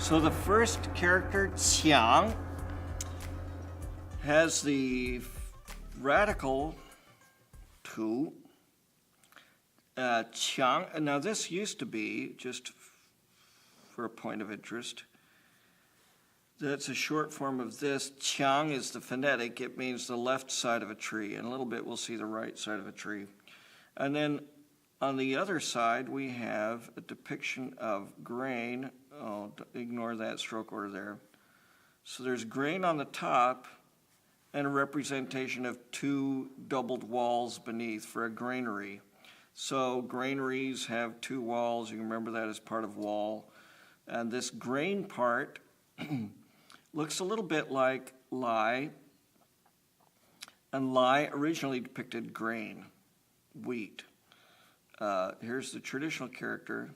So the first character, Chien, has the radical tu. Chien, now this used to be, just for a point of interest, that's a short form of this. Chien is the phonetic. It means the left side of a tree. In a little bit, we'll see the right side of a tree. And then on the other side, we have a depiction of grain. Oh, ignore that stroke order there. So there's grain on the top and a representation of two doubled walls beneath for a granary. So granaries have two walls. You can remember that as part of wall. And this grain part looks a little bit like lai. And lai originally depicted grain, wheat. Here's the traditional character,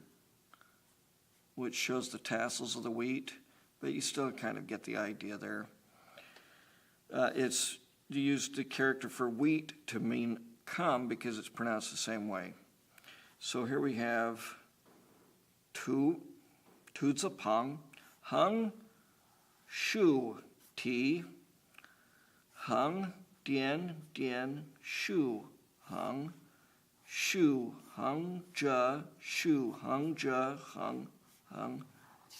which shows the tassels of the wheat, but you still kind of get the idea there. It's used the character for wheat to mean come because it's pronounced the same way. So here we have tu zapang, hung shu ti, hung dian shu, hung shu, hung zhe shu, hung zhe hung,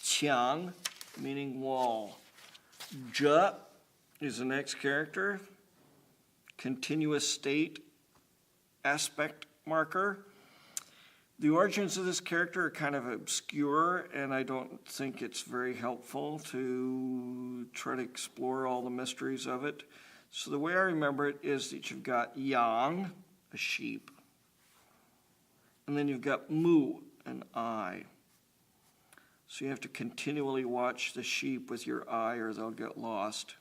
qiang, meaning wall. Zhe is the next character, continuous state aspect marker. The origins of this character are kind of obscure, and I don't think it's very helpful to try to explore all the mysteries of it. So the way I remember it is that you've got yang, a sheep, and then you've got mu, an eye. So you have to continually watch the sheep with your eye or they'll get lost.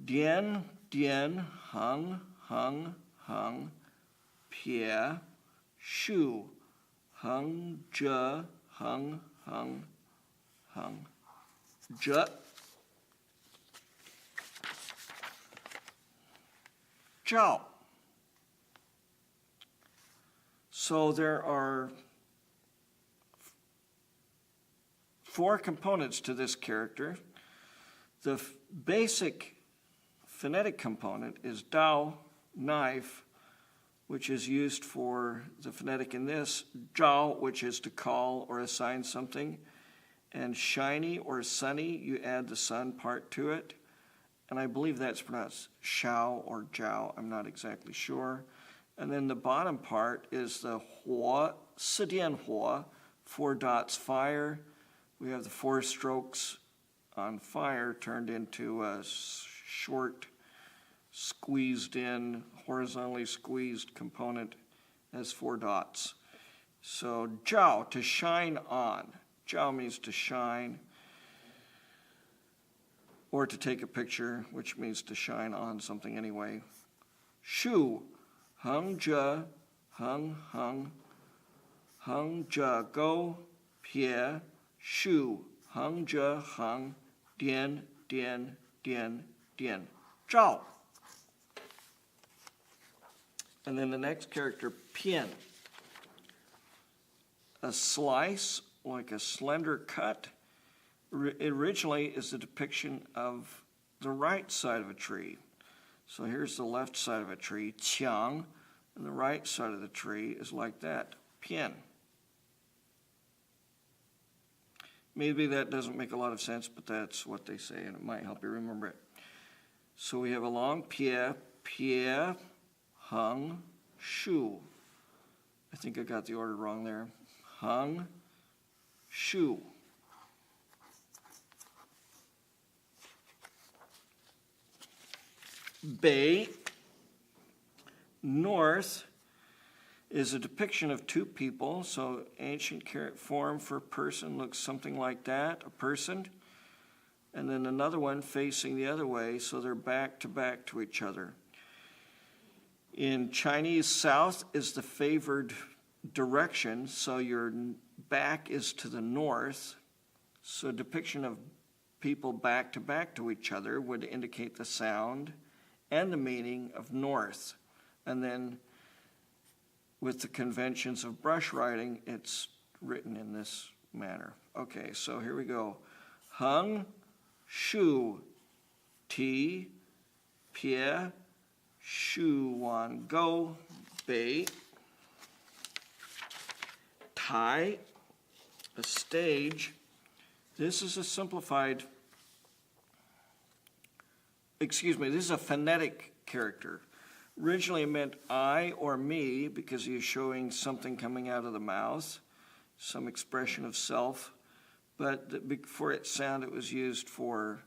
Dian, hung, pie, shu, hung, zhe, hung, zhe. Zhao. So there are 4 components to this character. The basic phonetic component is dao, knife, which is used for the phonetic in this, zhao, which is to call or assign something, and shiny or sunny, you add the sun part to it, and I believe that's pronounced shao or jiao, I'm not exactly sure. And then the bottom part is the huo, sidian huo, 4 dots fire. We have the 4 strokes on fire turned into a short, squeezed in, horizontally squeezed component as 4 dots. So jiao, to shine on. Jiao means to shine, or to take a picture, which means to shine on something anyway. Shu, hung zhe, hung zhe go, pie, shu, hung zhe hung, dian, zhao. And then the next character, pian. A slice, like a slender cut, originally is the depiction of the right side of a tree. So here's the left side of a tree, qiang, and the right side of the tree is like that, pian. Maybe that doesn't make a lot of sense, but that's what they say, and it might help you remember it. So we have a long pie, hung, shu. I think I got the order wrong there. Hung, shu. Bei, north, is a depiction of 2 people. So ancient form for person looks something like that, a person. And then another one facing the other way, so they're back to each other. In Chinese, south is the favored direction, so your back is to the north. So a depiction of people back to each other would indicate the sound and the meaning of north. And then with the conventions of brush writing, it's written in this manner. Okay, so here we go. Hung, shu, ti, pie, shu, wan, go, bei, tai, a stage. This is a simplified, this is a phonetic character. Originally it meant I or me because he is showing something coming out of the mouth, some expression of self. But before its sound, it was used for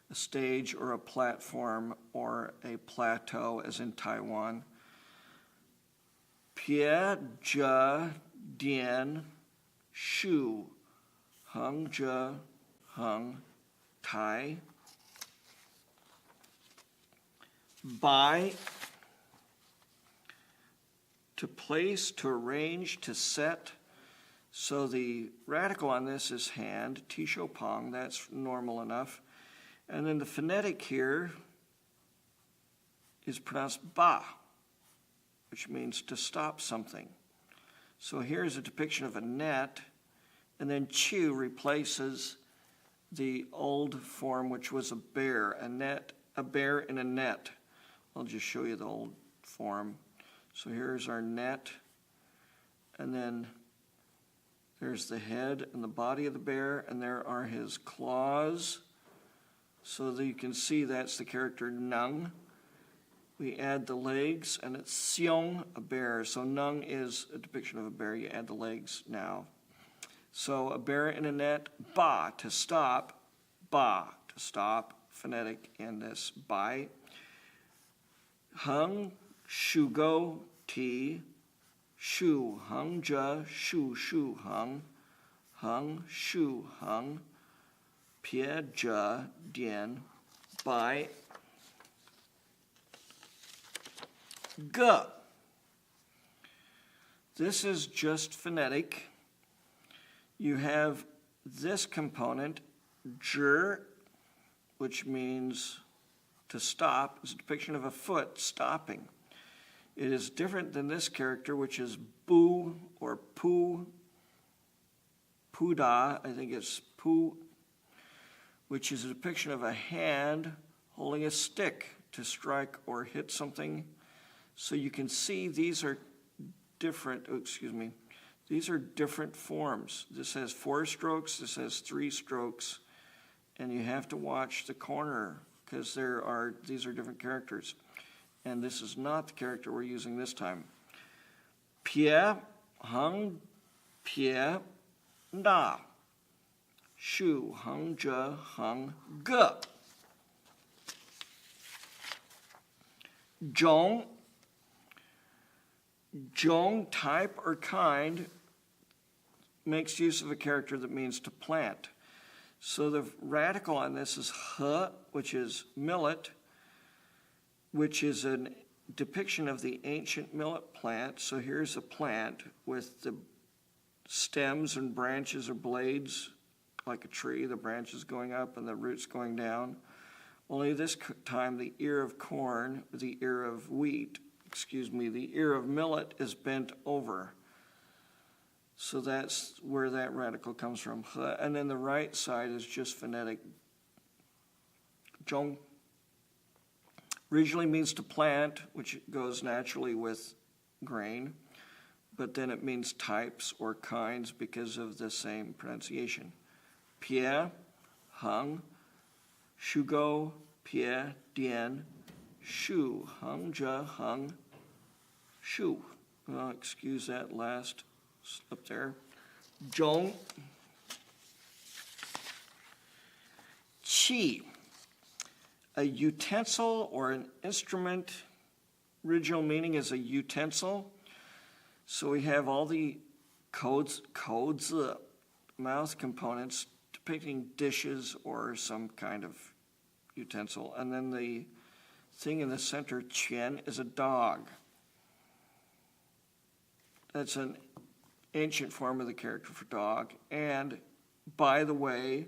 a stage or a platform or a plateau, as in Taiwan. Pie, ja, dian, shu, hung, ja, hung, tai. By, to place, to arrange, to set. So the radical on this is hand, tisho pong, that's normal enough. And then the phonetic here is pronounced ba, which means to stop something. So here's a depiction of a net, and then chu replaces the old form, which was a bear, a bear in a net. I'll just show you the old form. So here's our net, and then there's the head and the body of the bear, and there are his claws. So that you can see that's the character nung. We add the legs, and it's xiong, a bear. So nung is a depiction of a bear. You add the legs now. So a bear in a net, ba, to stop, phonetic in this, by. Hung, shu, go, ti, shu, hung, ja, shu, hung, shu, hung, pie, ja, dian, by, ge. This is just phonetic. You have this component, zhi, which means to stop, is a depiction of a foot stopping. It is different than this character, which is bu or pu, puda, I think it's pu, which is a depiction of a hand holding a stick to strike or hit something. So you can see these are different, these are different forms. This has 4 strokes, this has 3 strokes, and you have to watch the corner because these are different characters. And this is not the character we're using this time. Pie, hung, pie, na. Shu, hung, ja, hung, ge. Zhong, type or kind, makes use of a character that means to plant. So the radical on this is he, which is millet, which is a depiction of the ancient millet plant. So here's a plant with the stems and branches or blades like a tree, the branches going up and the roots going down. Only this time the ear of corn, the ear of wheat, the ear of millet is bent over. So that's where that radical comes from. And then the right side is just phonetic. Zhong originally means to plant, which goes naturally with grain, but then it means types or kinds because of the same pronunciation. Pie, hung, shugo, pie, dian, shu, hung, ja, hung, shu. Excuse that last slip there. Zhong, qi, a utensil or an instrument. Original meaning is a utensil. So we have all the codes, mouth components depicting dishes or some kind of utensil. And then the thing in the center, Chien, is a dog. That's an ancient form of the character for dog. And by the way,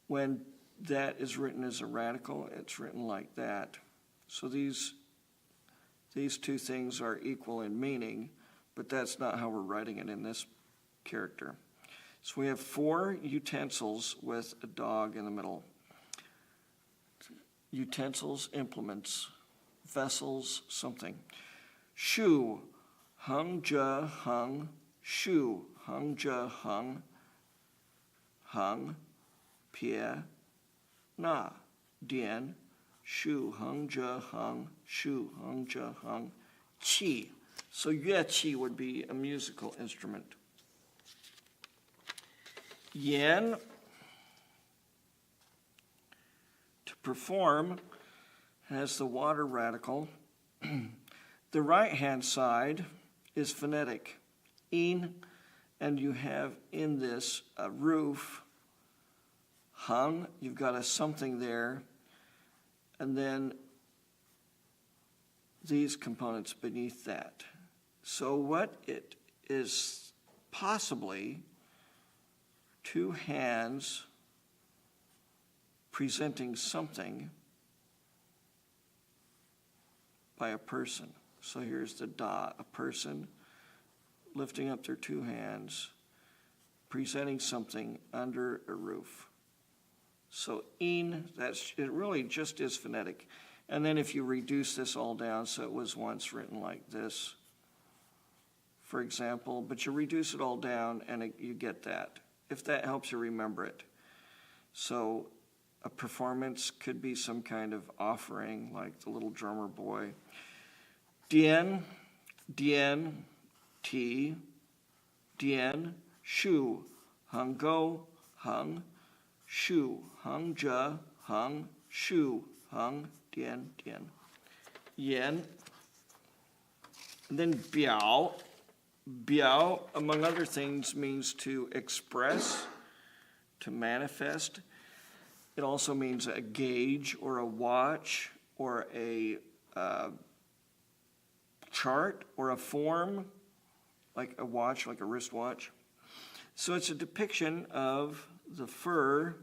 when that is written as a radical, it's written like that. So these 2 things are equal in meaning, but that's not how we're writing it in this character. So we have 4 utensils with a dog in the middle. Utensils, implements, vessels, something. Shu, hung, ja, hung, shu, hung, ja, hung, hung, pie, na, dian, shu, hung, ja, hung, shu, hung, ja, hung, qi. So yue qi would be a musical instrument. Yen, to perform, has the water radical. The right-hand side is phonetic, in, and you have in this a roof, hung, you've got a something there, and then these components beneath that. So what it is possibly 2 hands presenting something by a person. So here's the da, a person lifting up their 2 hands, presenting something under a roof. So in, it really just is phonetic. And then if you reduce this all down, so it was once written like this, for example, but you reduce it all down and you get that, if that helps you remember it. So a performance could be some kind of offering, like the little drummer boy. Dian, dian, ti, dian, shu, hung go, hung, shu, hung ja, hung, shu, hung, dian, dian. Yen. And then biao. Biao, among other things, means to express, to manifest. It also means a gauge or a watch or a chart or a form, like a watch, like a wristwatch. So it's a depiction of the fur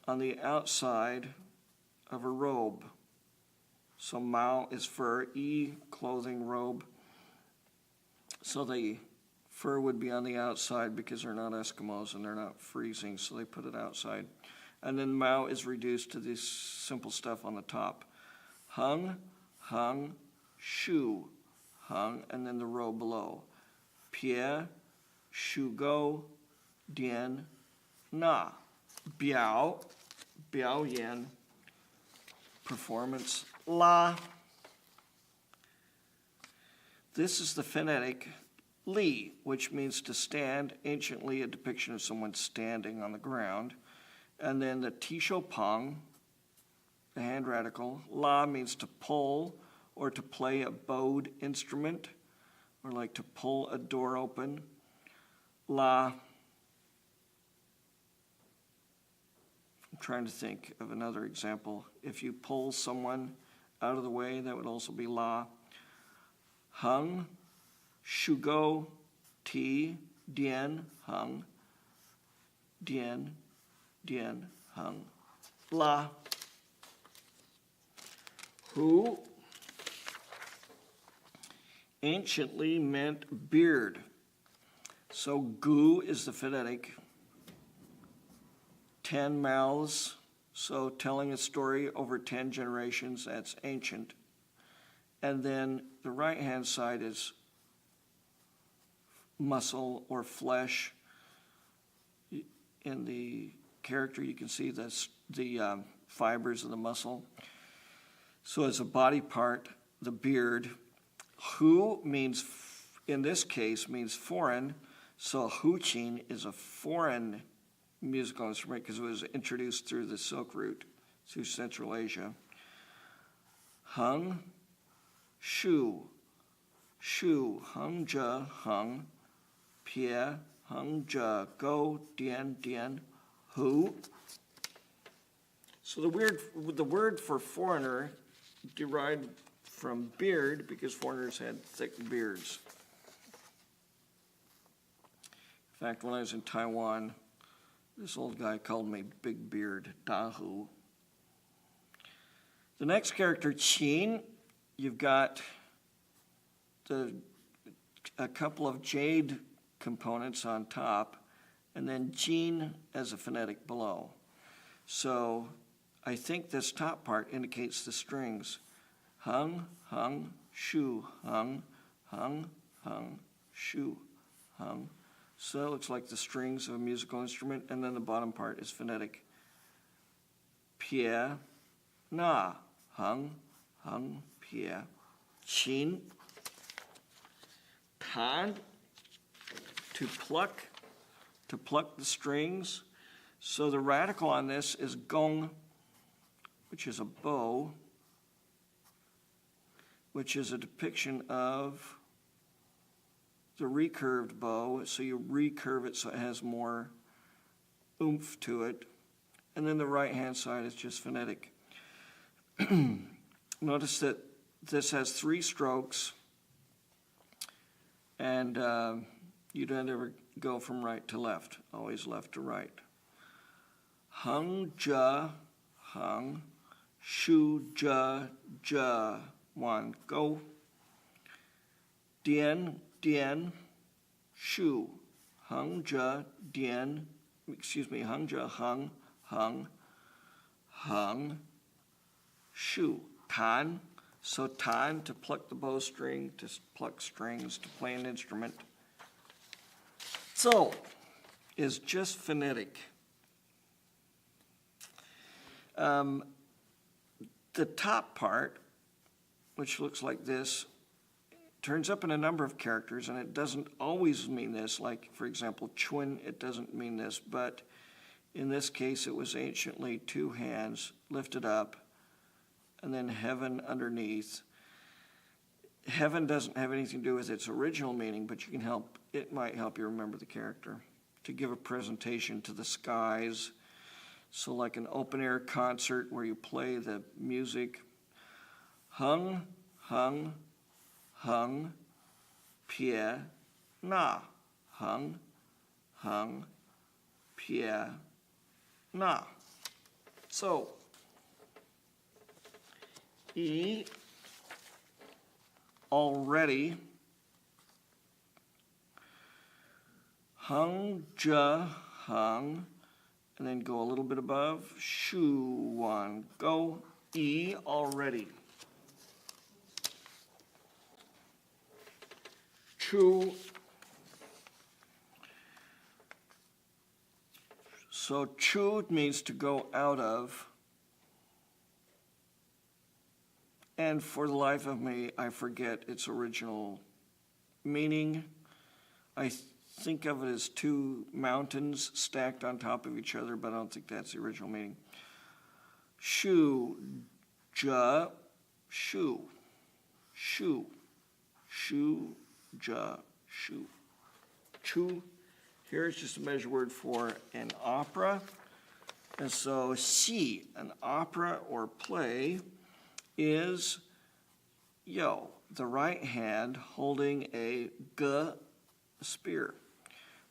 on the outside of a robe. So mao is fur, yi, clothing, robe. So the fur would be on the outside because they're not Eskimos and they're not freezing, so they put it outside. And then mao is reduced to this simple stuff on the top. Hung, hung, shu, hung, and then the row below. Pie, shu go, dian, na. Biao, biao yen, performance, la. This is the phonetic li, which means to stand, anciently a depiction of someone standing on the ground. And then the tisho pang, the hand radical. La means to pull or to play a bowed instrument, or like to pull a door open. La. I'm trying to think of another example. If you pull someone out of the way, that would also be la. Hung, shugo, ti, dian, hung, dian, dian, hung, la. Who anciently meant beard. So gu is the phonetic. 10 mouths, so telling a story over 10 generations, that's ancient. And then the right-hand side is muscle or flesh. In the character, you can see the fibers of the muscle. So as a body part, the beard. Hu means, in this case, means foreign. So hu qin is a foreign musical instrument because it was introduced through the Silk Route, through Central Asia. Hung, shu, shu, hung ja, hung, pie, hung ja, go, dian, dian, hu. So the word for foreigner derived from beard because foreigners had thick beards. In fact, when I was in Taiwan, this old guy called me Big Beard, Dahu. The next character, Chien, you've got a couple of jade components on top, and then Chien as a phonetic below. So I think this top part indicates the strings. Hung, hung, shu, hung, hung, hung, shu, hung. So it looks like the strings of a musical instrument, and then the bottom part is phonetic. Pie, na, hung, hung, pie. Chien, tan, to pluck the strings. So the radical on this is gong, which is a bow, which is a depiction of the recurved bow. So you recurve it so it has more oomph to it. And then the right-hand side is just phonetic. Notice that this has 3 strokes, and you don't ever go from right to left, always left to right. Hung, ja, hung, shu, ja, ja. 1, go. Dien, dien, shu. Hung, ja, dien, hung, ja, hung, hung, hung, shu. Tan, so tan to pluck the bowstring, to pluck strings, to play an instrument. So is just phonetic. The top part, which looks like this, turns up in a number of characters, and it doesn't always mean this. Like, for example, Chien, it doesn't mean this, but in this case, it was anciently 2 hands lifted up, and then heaven underneath. Heaven doesn't have anything to do with its original meaning, but it might help you remember the character, to give a presentation to the skies. So like an open-air concert where you play the music. Hung, hung, hung, pie, na. Hung, hung, pie, na. So, E, already. Hung, ja, hung, and then go a little bit above. Shu, 1, go. E, already. Chu. So chu means to go out of. And for the life of me, I forget its original meaning. I think of it as 2 mountains stacked on top of each other, but I don't think that's the original meaning. Shu, ja, shu, shu, shu, ja, shu. Chu, here is just a measure word for an opera. And so xi, an opera or play, is yo, the right hand holding a ge spear.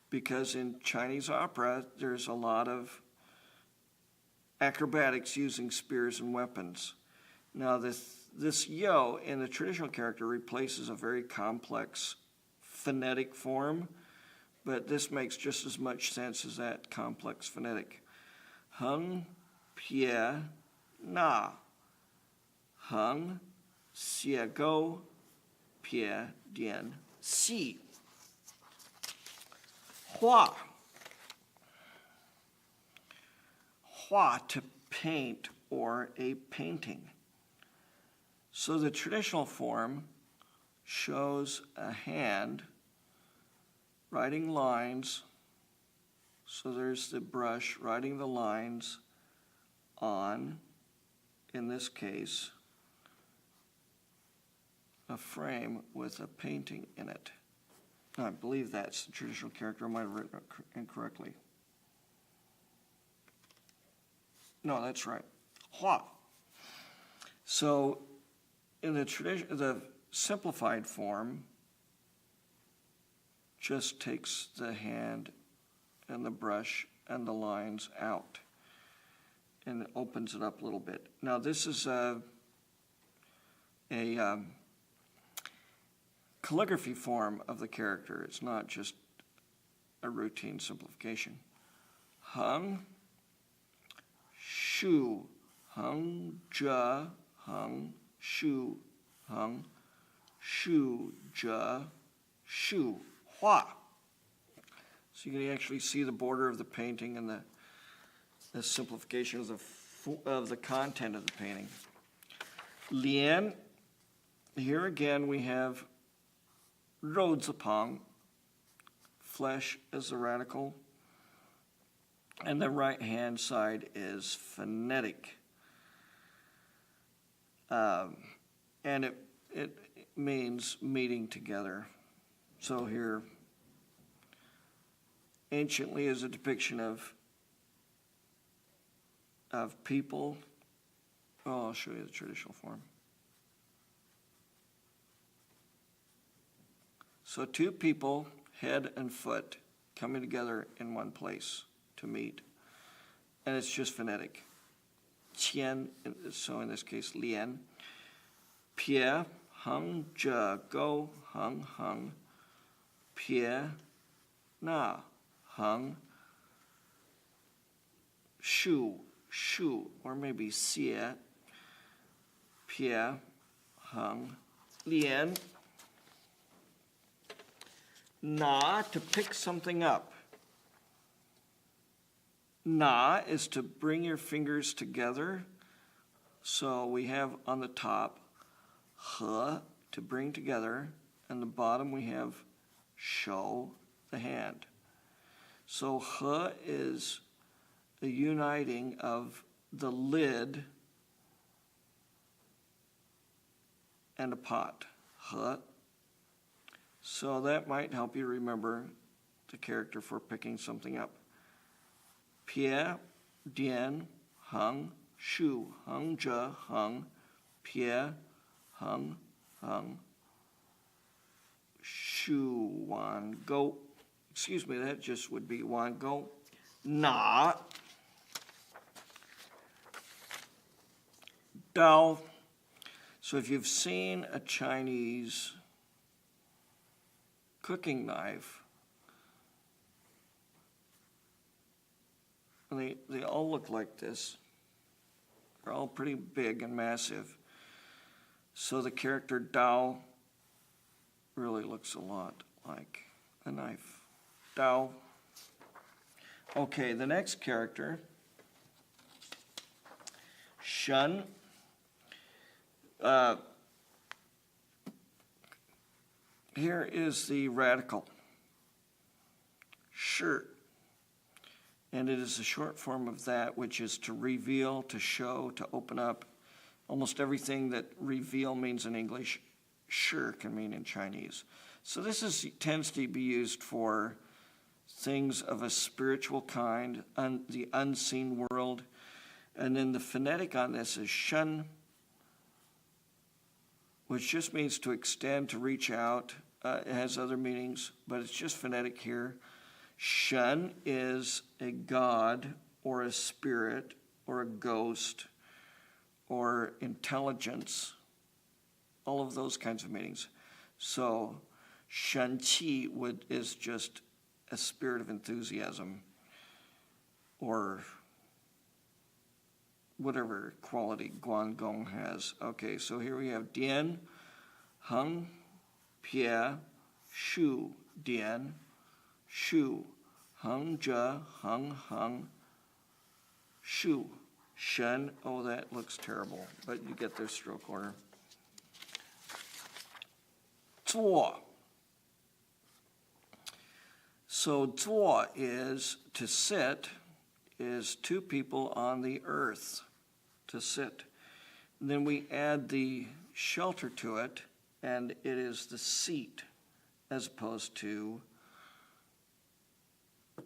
Because in Chinese opera, there's a lot of acrobatics using spears and weapons. Now, this yo in the traditional character replaces a very complex phonetic form, but this makes just as much sense as that complex phonetic. Hung, pie, na. Hung, xie, go, pie, dien, xi. Hua. Hua, to paint or a painting. So the traditional form shows a hand writing lines. So there's the brush writing the lines on, in this case, a frame with a painting in it. I believe that's the traditional character. I might have written it incorrectly. No, that's right. Hua. So in the simplified form just takes the hand and the brush and the lines out and opens it up a little bit. Now this is a calligraphy form of the character. It's not just a routine simplification. Hung, shu, hung, ja, hung, shu, hung, shu, ja, shu, hua. So you can actually see the border of the painting and the simplification of the content of the painting. Lian, here again we have Rodzapang, flesh as the radical, and the right-hand side is phonetic. And it means meeting together. So here, anciently is a depiction of people. Oh, I'll show you the traditional form. So two people, head and foot, coming together in one place to meet. And it's just phonetic. Chien, so in this case, lian. Pie, hung, ja, go, hung. Pie, na, hung. Shu, or maybe xie. Pie, hung. Lian. Na, to pick something up. Na is to bring your fingers together. So we have on the top, he, to bring together, and the bottom we have show, the hand. So he is the uniting of the lid and a pot. He. So that might help you remember the character for picking something up. Pie, dian, hung, shu, hung, ja, hung, pie, hung, shu, wan, go. Excuse me, that just would be wan, go. Na, dao. So if you've seen a Chinese cooking knife, and they all look like this. They're all pretty big and massive. So the character Dao really looks a lot like a knife. Dao. Okay, the next character, Shun. Here is the radical, shi, and it is a short form of that, which is to reveal, to show, to open up. Almost everything that reveal means in English, shi can mean in Chinese. So this tends to be used for things of a spiritual kind, the unseen world. And then the phonetic on this is shun, which just means to extend, to reach out. It has other meanings, but it's just phonetic here. Shun is a god or a spirit or a ghost or intelligence, all of those kinds of meanings. So Shen Qi is just a spirit of enthusiasm or whatever quality Guangdong has. Okay, so here we have Dian, Heng, Pie, Shu, Dian, Shu, Heng, Jia, Heng, Shu, Shen. Oh, that looks terrible, but you get their stroke order. Zuo. So zuo is to sit, is two people on the earth to sit. And then we add the shelter to it, and it is the seat as opposed to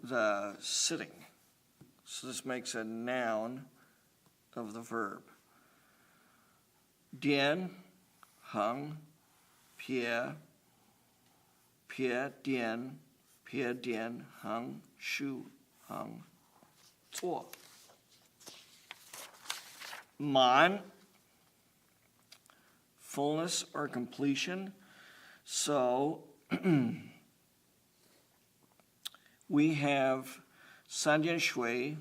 the sitting. So this makes a noun of the verb. Dian, Heng, Pie, Dian, Heng, Shu, Heng, Zuo. Man, fullness or completion. So we have san dian shui,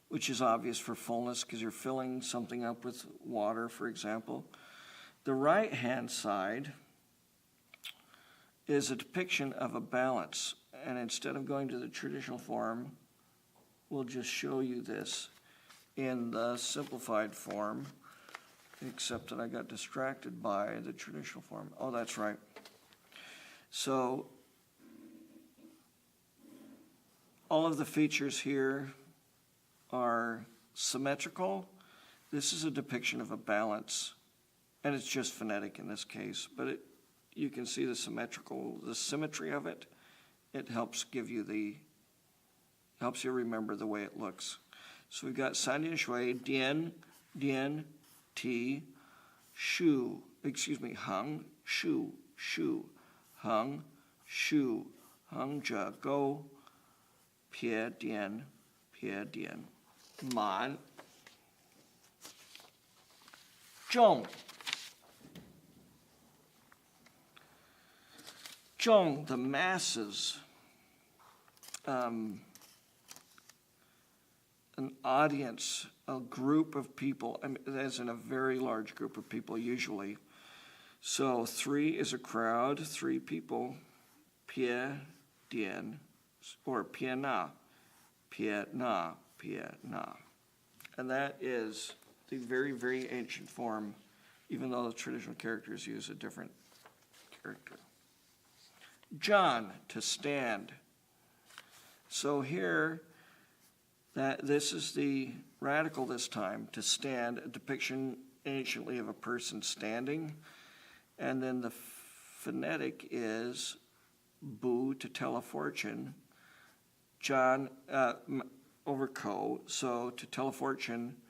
which is obvious for fullness because you're filling something up with water, for example. The right-hand side is a depiction of a balance, and instead of going to the traditional form, we'll just show you this in the simplified form, except that I got distracted by the traditional form. Oh, that's right. So all of the features here are symmetrical. This is a depiction of a balance, and it's just phonetic in this case, but you can see the symmetry of it. It helps you remember the way it looks. So we've got san dian shui, dian, dian, ti, hung, shu, hung, shu, hung, ja, go, pie, dian, man, zhong. Zhong, the masses, an audience, a group of people, as in a very large group of people usually. So 3 is a crowd, 3 people, pie, dian, or pie na. And that is the very, very ancient form, even though the traditional characters use a different character. John, to stand. So here, this is the radical this time, to stand, a depiction anciently of a person standing. And then the phonetic is bu, to tell a fortune. John, over ko, so to tell a fortune.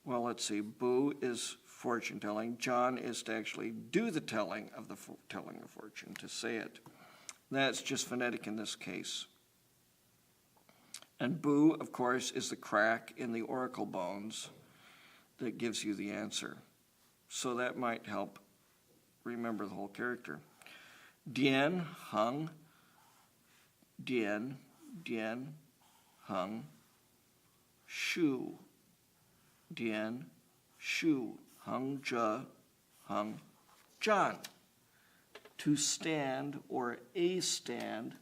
Well, let's see, bu is fortune telling. John is to actually do the telling of fortune, to say it. That's just phonetic in this case. And bu, of course, is the crack in the oracle bones that gives you the answer. So that might help remember the whole character. Dian, hung, dian, hung, shu, dian, shu, hung, ja, hung, John. To stand or a stand.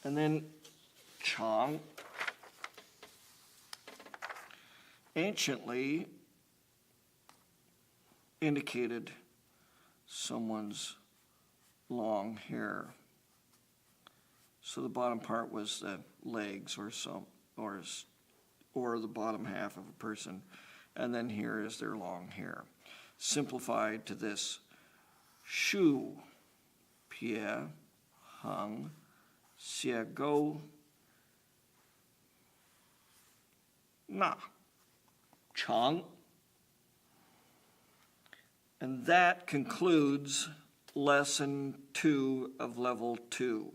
And then chang. Anciently indicated someone's long hair. So the bottom part was the legs or the bottom half of a person. And then here is their long hair. Simplified to this: shu, pie, hung, xie go, na, chang. And that concludes lesson 2 of level 2.